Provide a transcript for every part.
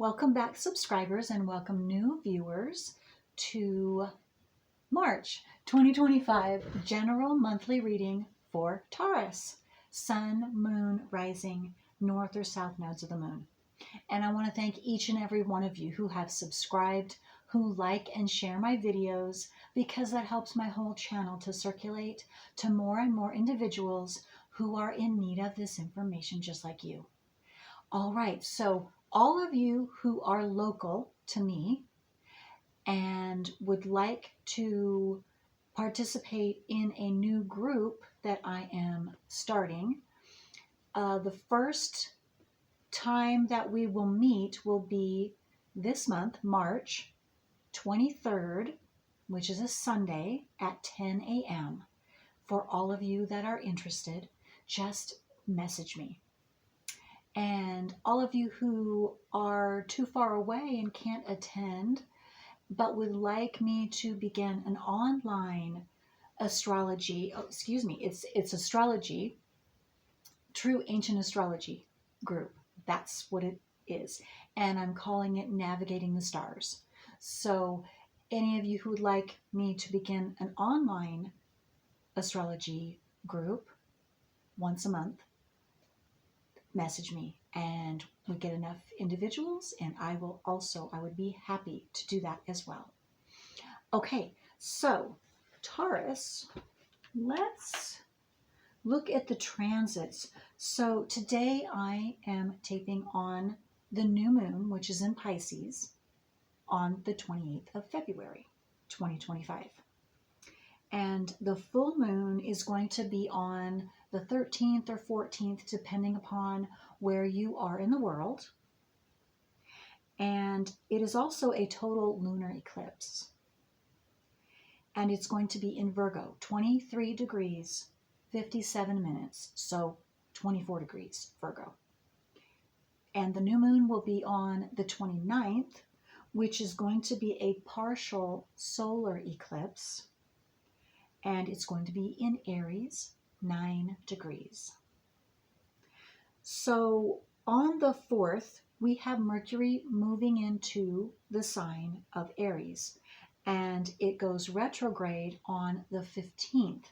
Welcome back, subscribers, and welcome new viewers to March 2025 General Monthly Reading for Taurus, Sun, Moon, Rising, North or South nodes of the Moon. And I want to thank each and every one of you who have subscribed, who like and share my videos, because that helps my whole channel to circulate to more and more individuals who are in need of this information just like you. All right, so all of you who are local to me and would like to participate in a new group that I am starting, the first time that we will meet will be this month, March 23rd, which is a Sunday at 10 a.m. For all of you that are interested, just message me. And all of you who are too far away and can't attend, but would like me to begin an online astrology, it's astrology, true ancient astrology group. That's what it is. And I'm calling it Navigating the Stars. So any of you who would like me to begin an online astrology group once a month, message me and we get enough individuals, and I would be happy to do that as well. Okay, so Taurus, let's look at the transits. So today I am taping on the new moon, which is in Pisces, on the 28th of February, 2025. And the full moon is going to be on the 13th or 14th, depending upon where you are in the world. And it is also a total lunar eclipse. And it's going to be in Virgo, 23 degrees, 57 minutes, so 24 degrees Virgo. And the new moon will be on the 29th, which is going to be a partial solar eclipse. And it's going to be in Aries, 9 degrees. So on the 4th, we have Mercury moving into the sign of Aries, and it goes retrograde on the 15th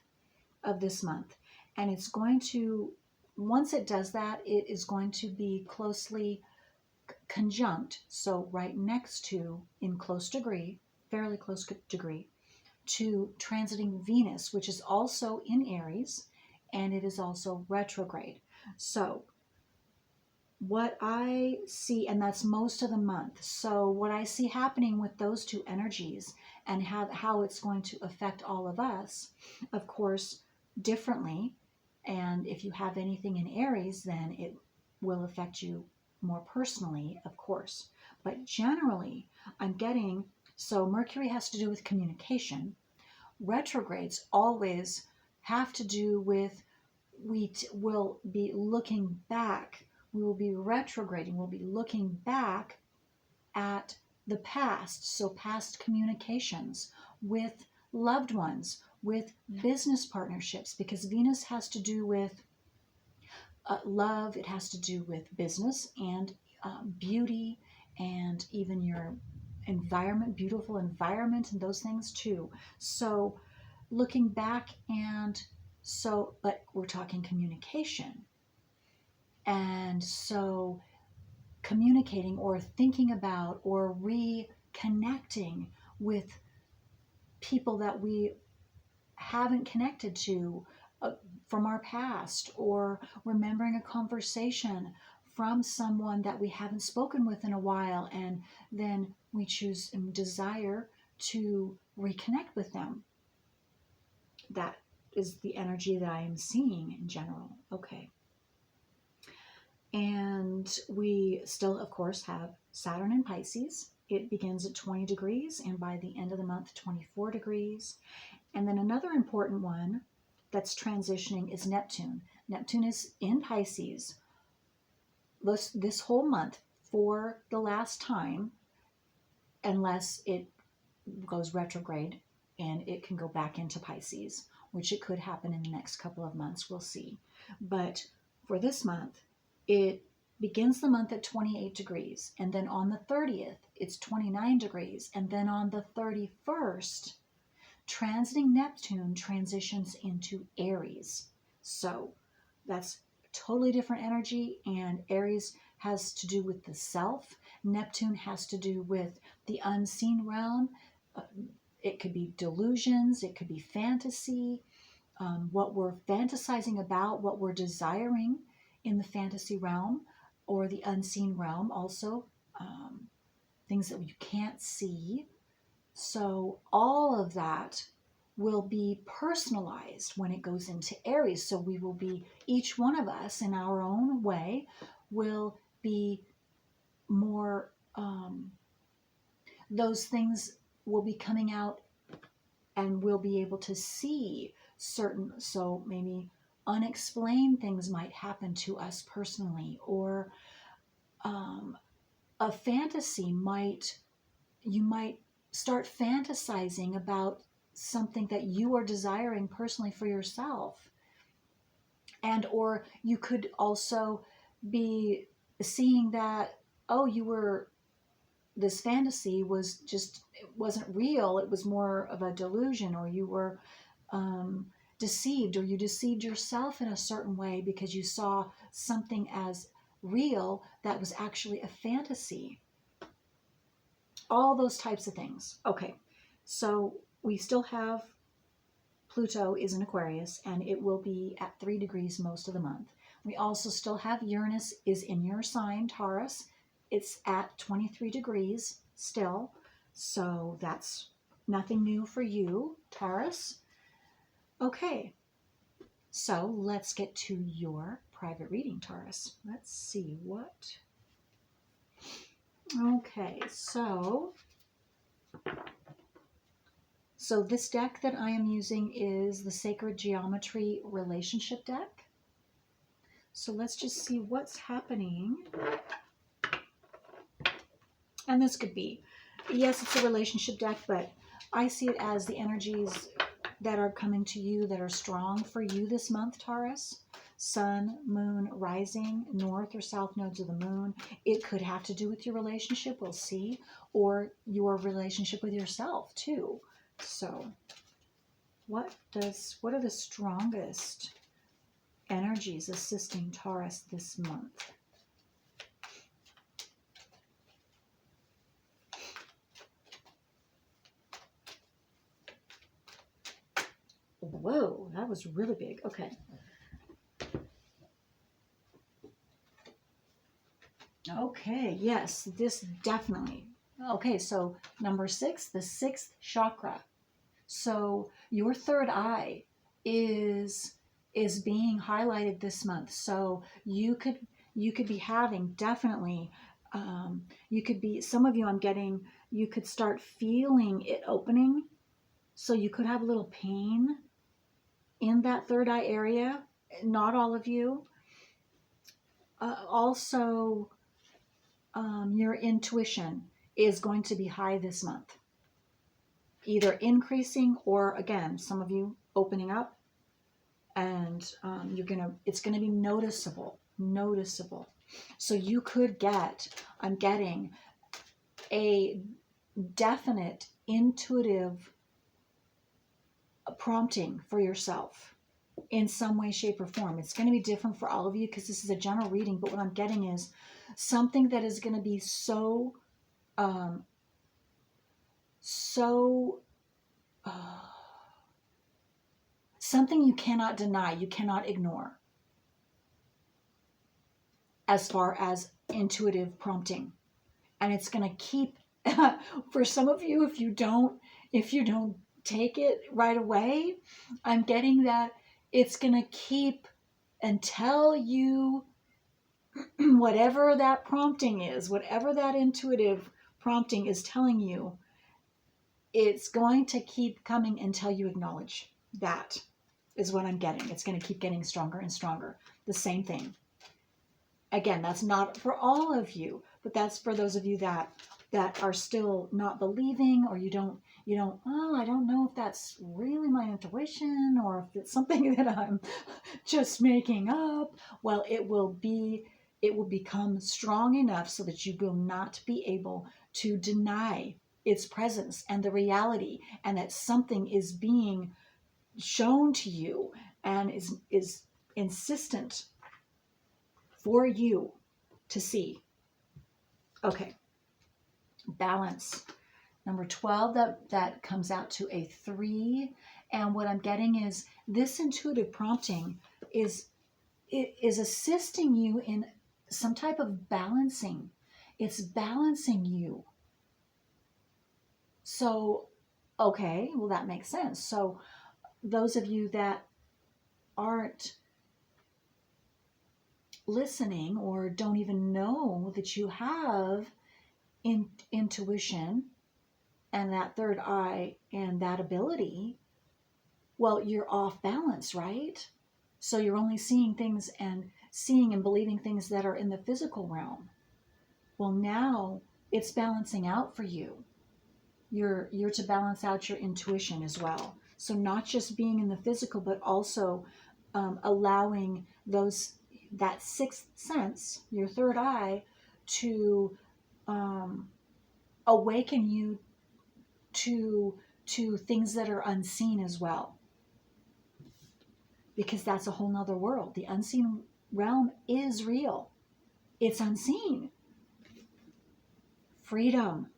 of this month. And it's going to, once it does that, it is going to be closely conjunct, so right next to, in close degree, fairly close degree, to transiting Venus, which is also in Aries, and it is also retrograde. So what I see, and that's most of the month, so what I see happening with those two energies and how it's going to affect all of us, of course, differently. And if you have anything in Aries, then it will affect you more personally, of course. But generally, I'm getting, so Mercury has to do with communication. Retrogrades always have to do with, we will be looking back. We will be retrograding. We'll be looking back at the past. So past communications with loved ones, with business partnerships, because Venus has to do with love. It has to do with business and beauty, and even your environment, beautiful environment, and those things too. So looking back, and so, but we're talking communication. And so communicating or thinking about or reconnecting with people that we haven't connected to from our past, or remembering a conversation from someone that we haven't spoken with in a while, and then we choose and desire to reconnect with them. That is the energy that I am seeing in general. Okay. And we still, of course, have Saturn in Pisces. It begins at 20 degrees, and by the end of the month, 24 degrees. And then another important one that's transitioning is Neptune. Neptune is in Pisces this whole month for the last time, unless it goes retrograde and it can go back into Pisces, which it could happen in the next couple of months. We'll see. But for this month, it begins the month at 28 degrees, and then on the 30th, it's 29 degrees, and then on the 31st, transiting Neptune transitions into Aries. So that's totally different energy, and Aries has to do with the self. Neptune has to do with the unseen realm. It could be delusions, it could be fantasy, what we're fantasizing about, what we're desiring in the fantasy realm or the unseen realm, also things that you can't see. So all of that will be personalized when it goes into Aries. So we will be, each one of us in our own way will be more, those things will be coming out, and we'll be able to see certain, so maybe unexplained things might happen to us personally, or a fantasy you might start fantasizing about something that you are desiring personally for yourself. And or you could also be seeing that, oh, this fantasy was just, it wasn't real, it was more of a delusion, or you were deceived, or you deceived yourself in a certain way because you saw something as real that was actually a fantasy. All those types of things. Okay, so we still have Pluto is in Aquarius, and it will be at 3 degrees most of the month. We also still have Uranus is in your sign, Taurus. It's at 23 degrees still, so that's nothing new for you, Taurus. Okay, so let's get to your private reading, Taurus. Let's see what. Okay, so this deck that I am using is the Sacred Geometry Relationship deck. So let's just see what's happening. And this could be, yes, it's a relationship deck, but I see it as the energies that are coming to you that are strong for you this month, Taurus. Sun, moon, rising, north or south nodes of the moon. It could have to do with your relationship, we'll see, or your relationship with yourself too. So what are the strongest energies assisting Taurus this month? Whoa, that was really big. Okay. Okay, yes, this definitely. Okay, so number 6, the 6th chakra. So your third eye is being highlighted this month. So you could be having definitely, you could be, some of you I'm getting, you could start feeling it opening. So you could have a little pain in that third eye area. Not all of you. Also, your intuition is going to be high this month. Either increasing or, again, some of you opening up, and it's gonna be noticeable. So you could get, I'm getting a definite intuitive prompting for yourself in some way, shape, or form. It's going to be different for all of you because this is a general reading, but what I'm getting is something that is going to be so something you cannot deny, you cannot ignore, as far as intuitive prompting. And it's going to keep for some of you, if you don't take it right away, I'm getting that it's going to keep until you whatever that prompting is, whatever that intuitive prompting is telling you, it's going to keep coming until you acknowledge. That is what I'm getting. It's going to keep getting stronger and stronger. The same thing. Again, that's not for all of you, but that's for those of you that are still not believing, or you don't, oh, I don't know if that's really my intuition or if it's something that I'm just making up. Well, it will be it will become strong enough so that you will not be able to deny its presence and the reality, and that something is being shown to you and is insistent for you to see. Okay, balance. Number 12, that comes out to a 3. And what I'm getting is this intuitive prompting is assisting you in some type of balancing. It's balancing you. So, okay, well, that makes sense. So those of you that aren't listening or don't even know that you have intuition and that third eye and that ability, well, you're off balance, right? So you're only seeing things and seeing and believing things that are in the physical realm. Well, now it's balancing out for you. You're to balance out your intuition as well. So not just being in the physical, but also allowing that sixth sense, your third eye, to awaken you to things that are unseen as well. Because that's a whole nother world. The unseen realm is real. It's unseen. Freedom.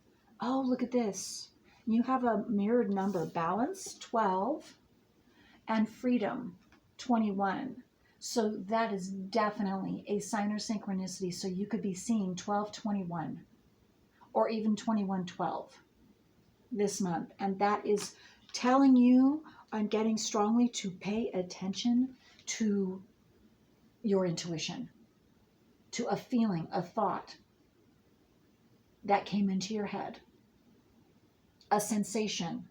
Oh, look at this. You have a mirrored number, balance 12 and freedom 21. So that is definitely a sign or synchronicity. So you could be seeing 1221 or even 2112 this month. And that is telling you, I'm getting strongly to pay attention to your intuition, to a feeling, a thought that came into your head, a sensation.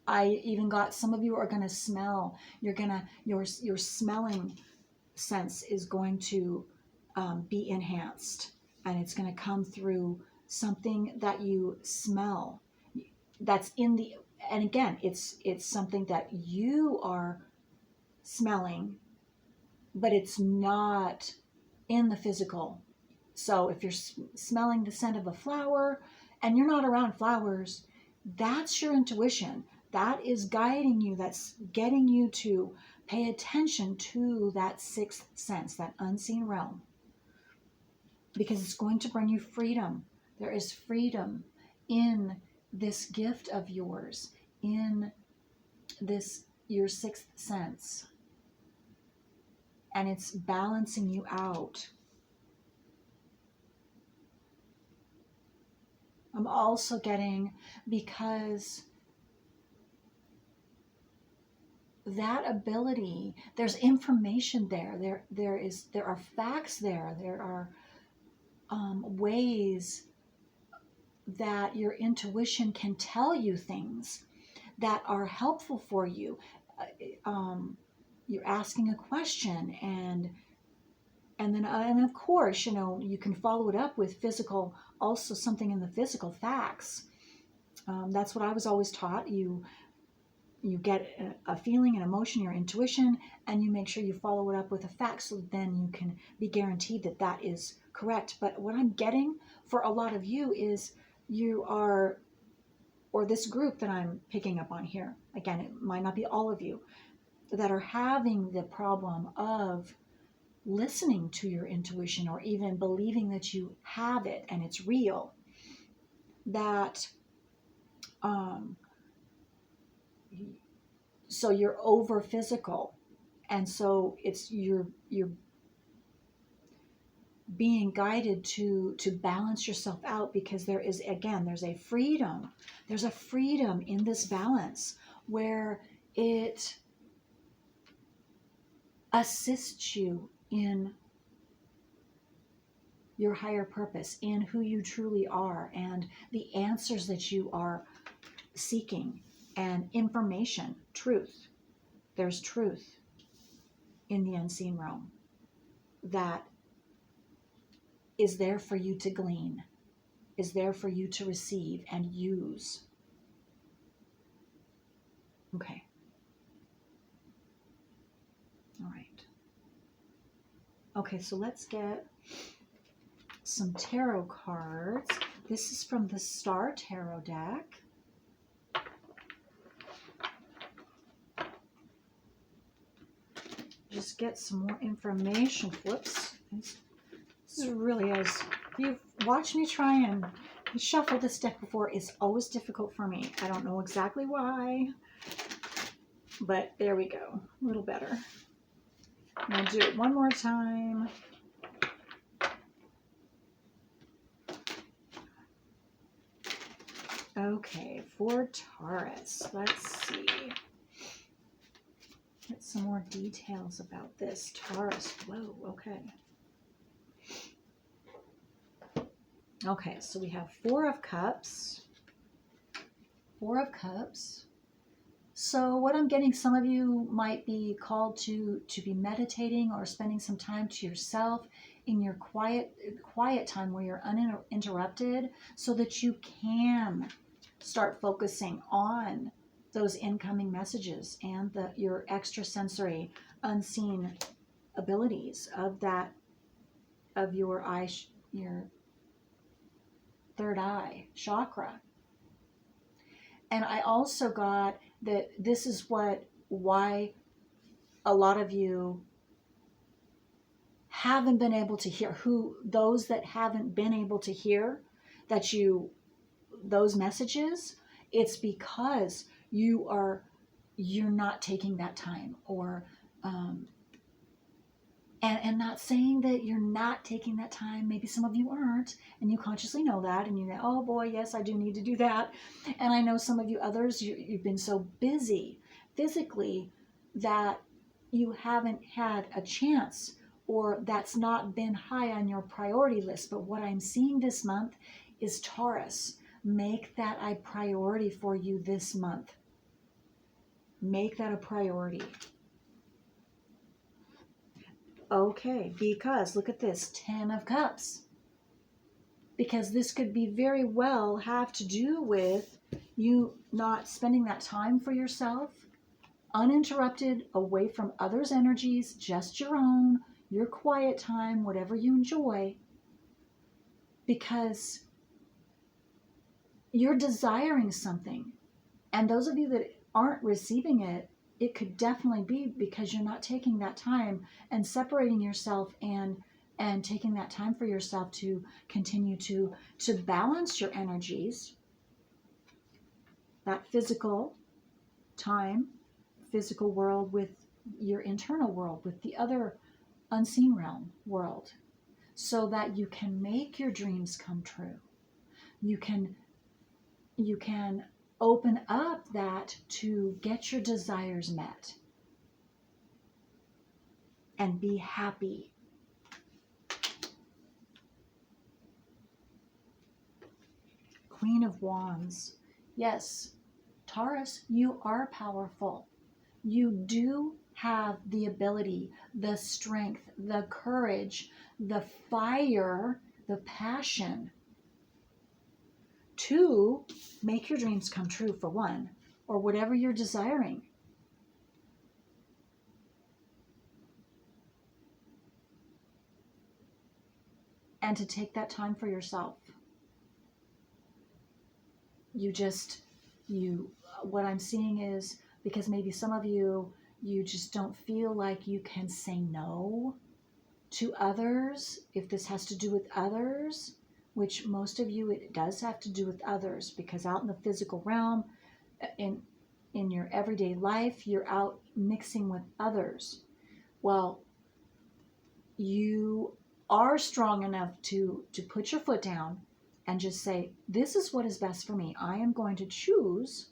I even got, some of you are going to smell, your smelling sense is going to be enhanced, and it's going to come through something that you smell that's in the, and again, it's something that you are smelling, but it's not in the physical. So if you're smelling the scent of a flower and you're not around flowers, that's your intuition. That is guiding you. That's getting you to pay attention to that sixth sense, that unseen realm, because it's going to bring you freedom. There is freedom in this gift of yours, in this, your sixth sense. And it's balancing you out. I'm also getting, because that ability, there's information there. There are facts there. There are ways that your intuition can tell you things that are helpful for you. You're asking a question, and then and of course, you can follow it up with physical, also something in the physical facts. That's what I was always taught. You get a feeling, an emotion, your intuition, and you make sure you follow it up with a fact, so then you can be guaranteed that that is correct. But what I'm getting for a lot of you is you are, or this group that I'm picking up on here, again, it might not be all of you, that are having the problem of listening to your intuition, or even believing that you have it and it's real, that so you're over physical, and so it's you're being guided to balance yourself out, because there is, again, there's a freedom in this balance where it assists you in your higher purpose, in who you truly are, and the answers that you are seeking, and information, truth. There's truth in the unseen realm that is there for you to glean, is there for you to receive and use. Okay. All right. Okay, so let's get some tarot cards. This is from the Star Tarot deck. Just get some more information. Whoops. This is really, as you've watched me try and shuffle this deck before, it's always difficult for me. I don't know exactly why, but there we go. A little better. I'm going to do it one more time. Okay, for Taurus, let's see. Get some more details about this. Taurus, whoa, okay. Okay, so we have Four of Cups. Four of Cups. So what I'm getting, some of you might be called to be meditating or spending some time to yourself in your quiet time where you're uninterrupted, so that you can start focusing on those incoming messages and your extrasensory unseen abilities of your third eye chakra. And I also got that this is why a lot of you haven't been able to hear, those that haven't been able to hear those messages. It's because you're not taking that time, or and not saying that you're not taking that time. Maybe some of you aren't, and you consciously know that, and you know, oh boy, yes, I do need to do that. And I know some of you others, you've been so busy physically that you haven't had a chance, or that's not been high on your priority list. But what I'm seeing this month is, Taurus, make that a priority for you this month. Make that a priority. Okay, because look at this, 10 of Cups. Because this could be very well have to do with you not spending that time for yourself, uninterrupted, away from others' energies, just your own, your quiet time, whatever you enjoy. Because you're desiring something. And those of you that aren't receiving it, it could definitely be because you're not taking that time and separating yourself and taking that time for yourself to continue to balance your energies, that physical time, physical world with your internal world, with the other unseen realm world, so that you can make your dreams come true. You can open up that to get your desires met and be happy. Queen of Wands. Yes, Taurus, you are powerful. You do have the ability, the strength, the courage, the fire, the passion to make your dreams come true, for one, or whatever you're desiring. And to take that time for yourself. What I'm seeing is, because maybe some of you just don't feel like you can say no to others, if this has to do with others, which most of you, it does have to do with others, because out in the physical realm, in your everyday life, you're out mixing with others. Well, you are strong enough to put your foot down and just say, this is what is best for me. I am going to choose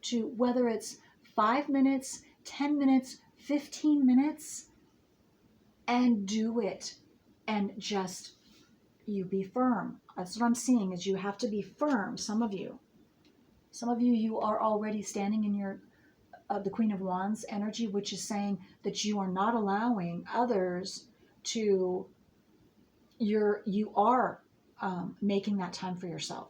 to, whether it's 5 minutes, 10 minutes, 15 minutes, and do it. And just, you be firm. That's what I'm seeing, is you have to be firm. Some of you, you are already standing in your the Queen of Wands energy, which is saying that you are not allowing others to, you are making that time for yourself.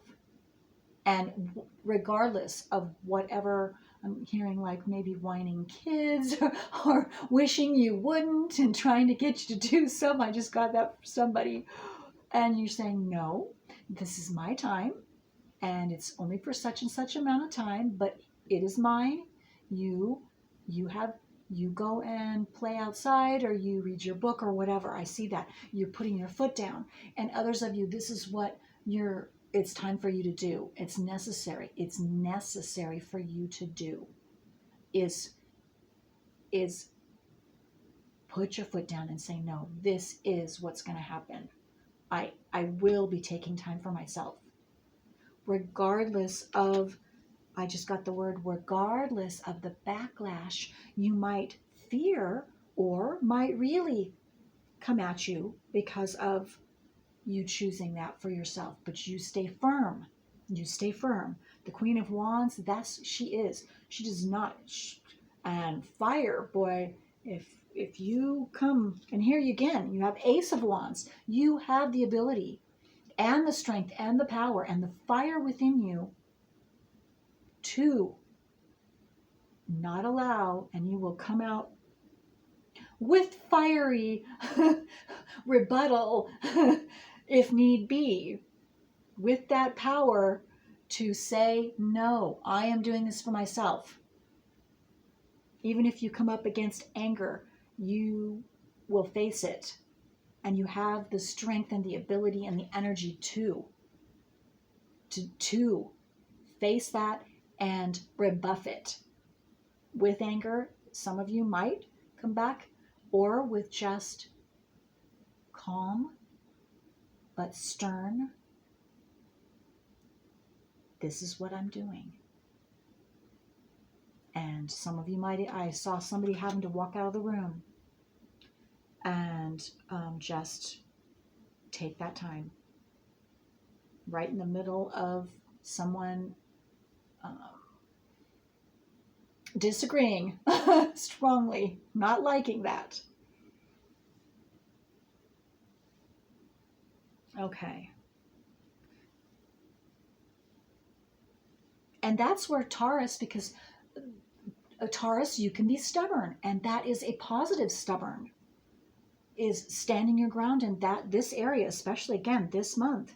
And regardless of whatever I'm hearing like maybe whining kids or wishing you wouldn't and trying to get you to do something. I just got that from somebody. And you're saying, no, this is my time and it's only for such and such amount of time, but it is mine. You go and play outside or you read your book or whatever. I see that. You're putting your foot down. And others of you, this is what it's time for you to do. It's necessary. It's necessary for you to do is put your foot down and say, no, this is what's going to happen. I will be taking time for myself. Regardless of, I just got the word, regardless of the backlash you might fear or might really come at you because of you choosing that for yourself. But you stay firm. You stay firm. The Queen of Wands, she does not, and fire, boy, if you come, and here you again, you have Ace of Wands. You have the ability and the strength and the power and the fire within you to not allow, and you will come out with fiery rebuttal if need be, with that power to say, no, I am doing this for myself. Even if you come up against anger, you will face it. And you have the strength and the ability and the energy to face that and rebuff it. With anger, some of you might come back, or with just calm but stern, this is what I'm doing. And some of you I saw somebody having to walk out of the room and just take that time right in the middle of someone disagreeing strongly, not liking that. Okay. And that's where Taurus, because a Taurus, you can be stubborn, and that is a positive stubborn, is standing your ground in this area, especially again this month,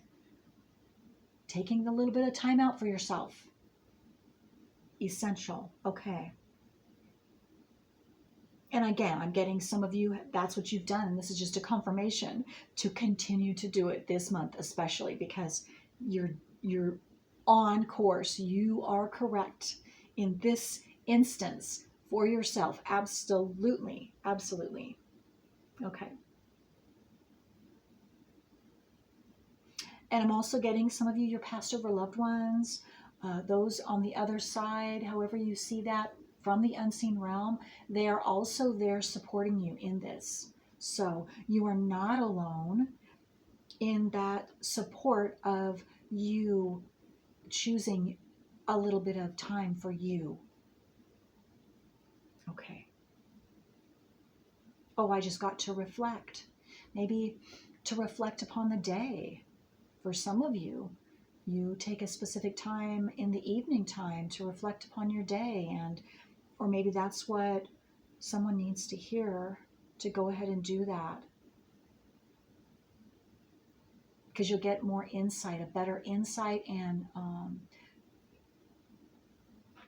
taking a little bit of time out for yourself. Essential. Okay. And again, I'm getting some of you, that's what you've done, and this is just a confirmation to continue to do it this month, especially because you're on course. You are correct in this instance for yourself. Absolutely. Absolutely. Okay. And I'm also getting some of you, your passed over loved ones, those on the other side, however you see that, from the unseen realm, they are also there supporting you in this. So you are not alone in that support of you choosing a little bit of time for you. Okay. Oh, I just got to reflect. Maybe to reflect upon the day. For some of you, you take a specific time in the evening time to reflect upon your day, or maybe that's what someone needs to hear, to go ahead and do that. Because you'll get more insight, a better insight, and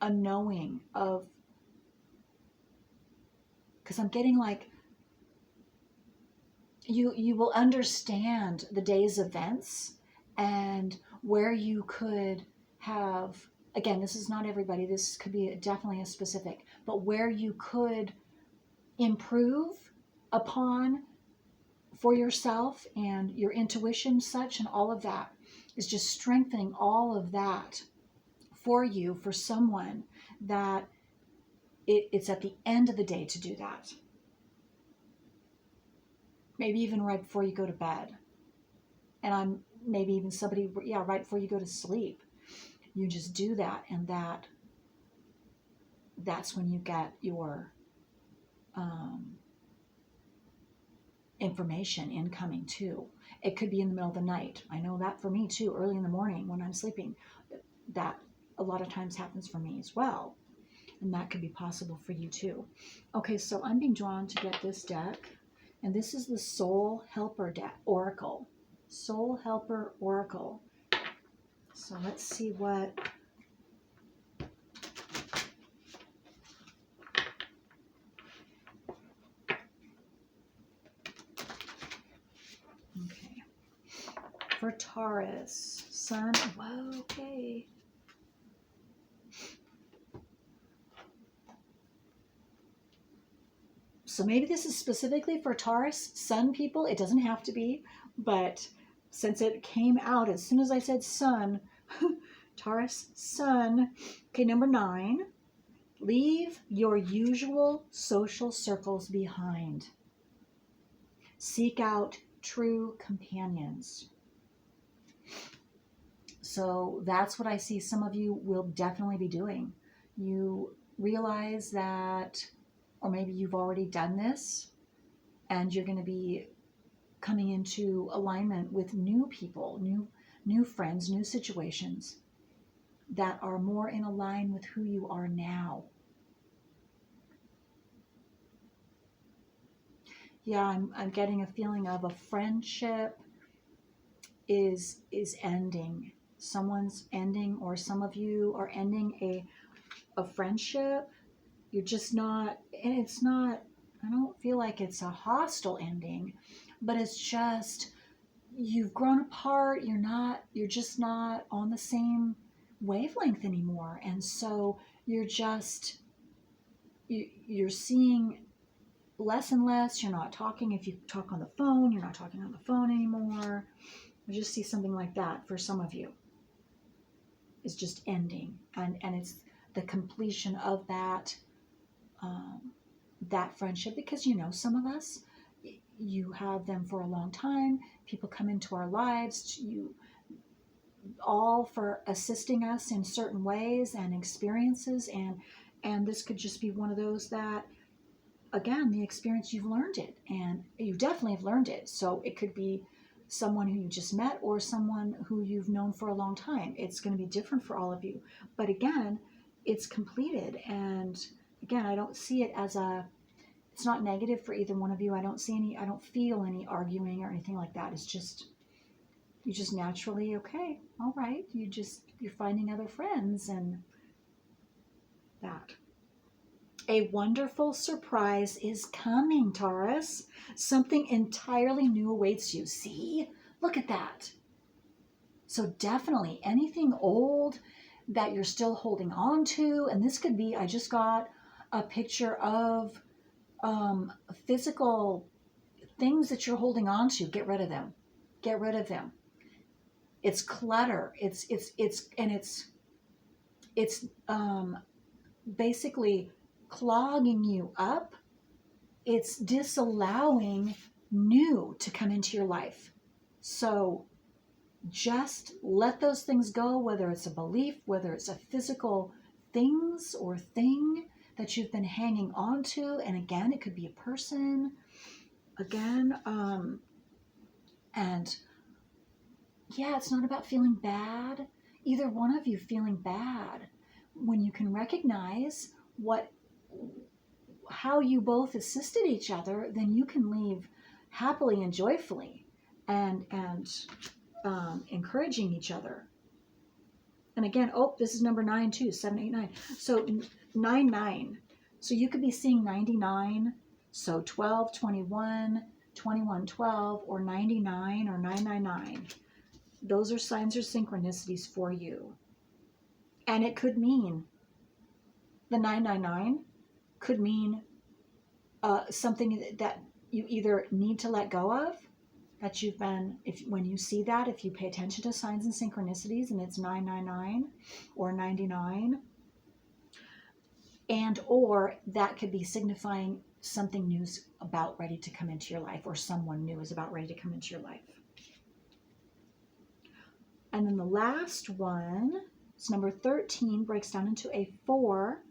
a knowing of, because I'm getting like, you will understand the day's events and where you could have, again, this is not everybody, this could be definitely a specific, but where you could improve upon for yourself and your intuition, such, and all of that is just strengthening all of that for you, for someone that it's at the end of the day to do that. Maybe even right before you go to bed. And I'm maybe even somebody, right before you go to sleep. You just do that, and that's when you get your information incoming too. It could be in the middle of the night. I know that for me too, early in the morning when I'm sleeping. That a lot of times happens for me as well. And that could be possible for you too. Okay, so I'm being drawn to get this deck. And this is the Soul Helper deck, Oracle. Soul Helper Oracle. So let's see what... Okay. For Taurus, Sun, whoa, okay. So maybe this is specifically for Taurus, Sun people. It doesn't have to be, but since it came out as soon as I said Sun, Taurus, Sun. Okay, number 9. Leave your usual social circles behind. Seek out true companions. So that's what I see some of you will definitely be doing. You realize that, or maybe you've already done this, and you're going to be coming into alignment with new people, new friends, new situations that are more in line with who you are now. Yeah, I'm getting a feeling of a friendship is ending. Someone's ending, or some of you are ending a friendship. You're just not, and it's not, I don't feel like it's a hostile ending, but it's just, you've grown apart. You're just not on the same wavelength anymore. And so you're just, you're seeing less and less. You're not talking. If you talk on the phone, you're not talking on the phone anymore. I just see something like that for some of you. It's just ending, and it's the completion of that that friendship, because some of us, you have them for a long time. People come into our lives, you all for assisting us in certain ways and experiences, and this could just be one of those that, again, the experience, you've learned it, and you definitely have learned it. So it could be someone who you just met or someone who you've known for a long time. It's going to be different for all of you. But again, it's completed. And again, I don't see it as it's not negative for either one of you. I don't feel any arguing or anything like that. It's just, you just naturally, okay, all right. You're finding other friends and that. A wonderful surprise is coming, Taurus. Something entirely new awaits you. See? Look at that. So definitely anything old that you're still holding on to, and this could be, I just got a picture of physical things that you're holding on to. Get rid of them. Get rid of them. It's clutter. It's basically clogging you up. It's disallowing new to come into your life. So just let those things go, whether it's a belief, whether it's a physical things or thing that you've been hanging on to. And again, it could be a person. Again, and yeah, it's not about feeling bad. Either one of you feeling bad. When you can recognize how you both assisted each other, then you can leave happily and joyfully, and encouraging each other. And again, this is number 9 too, 7, 8, 9. So 9, 9. So you could be seeing 99. So 12, 21, 21, 12, or 99 or 999. Those are signs or synchronicities for you. And it could mean, the 999 could mean something that you either need to let go of, that you've been, when you see that, if you pay attention to signs and synchronicities and it's 999 or 99, and or that could be signifying something new is about ready to come into your life, or someone new is about ready to come into your life. And then the last one, it's number 13, breaks down into a 4.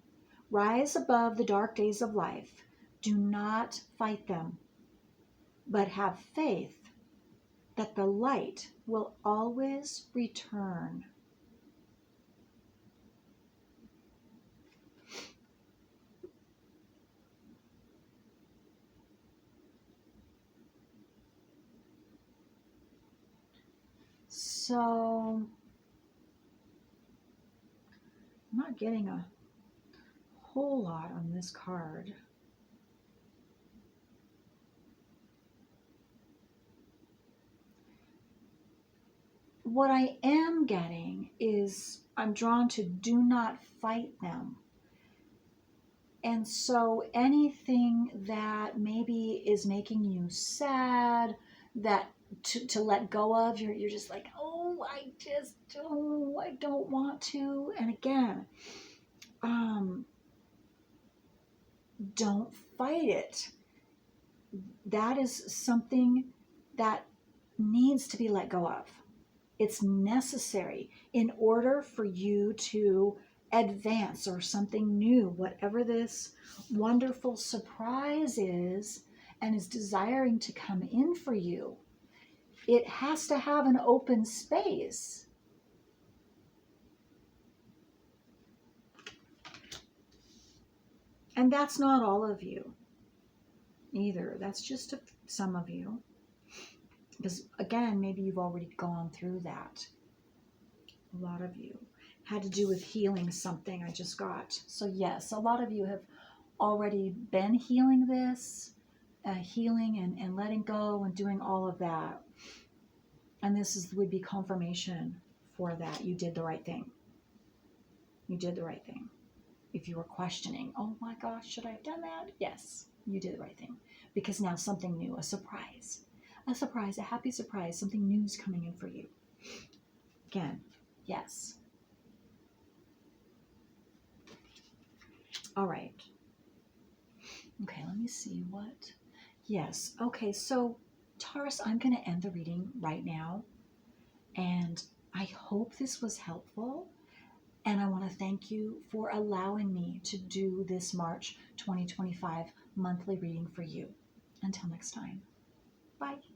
Rise above the dark days of life. Do not fight them, but have faith that the light will always return. so I'm not getting a whole lot on this card. What I am getting is I'm drawn to do not fight them. And so anything that maybe is making you sad, that to let go of, you're just like, oh, I don't want to. And again, don't fight it. That is something that needs to be let go of. It's necessary in order for you to advance or something new, whatever this wonderful surprise is and is desiring to come in for you. It has to have an open space. And that's not all of you either. That's just some of you. Because again, maybe you've already gone through that. A lot of you had to do with healing something I just got. So yes, a lot of you have already been healing this, healing and letting go and doing all of that. And this would be confirmation for that. You did the right thing. You did the right thing. If you were questioning, oh my gosh, should I have done that? Yes, you did the right thing. Because now something new, a surprise, a happy surprise, something new is coming in for you. Again, yes. All right. Okay, let me see what. Yes. Okay, so Taurus, I'm going to end the reading right now. And I hope this was helpful. And I want to thank you for allowing me to do this March 2025 monthly reading for you. Until next time. Bye.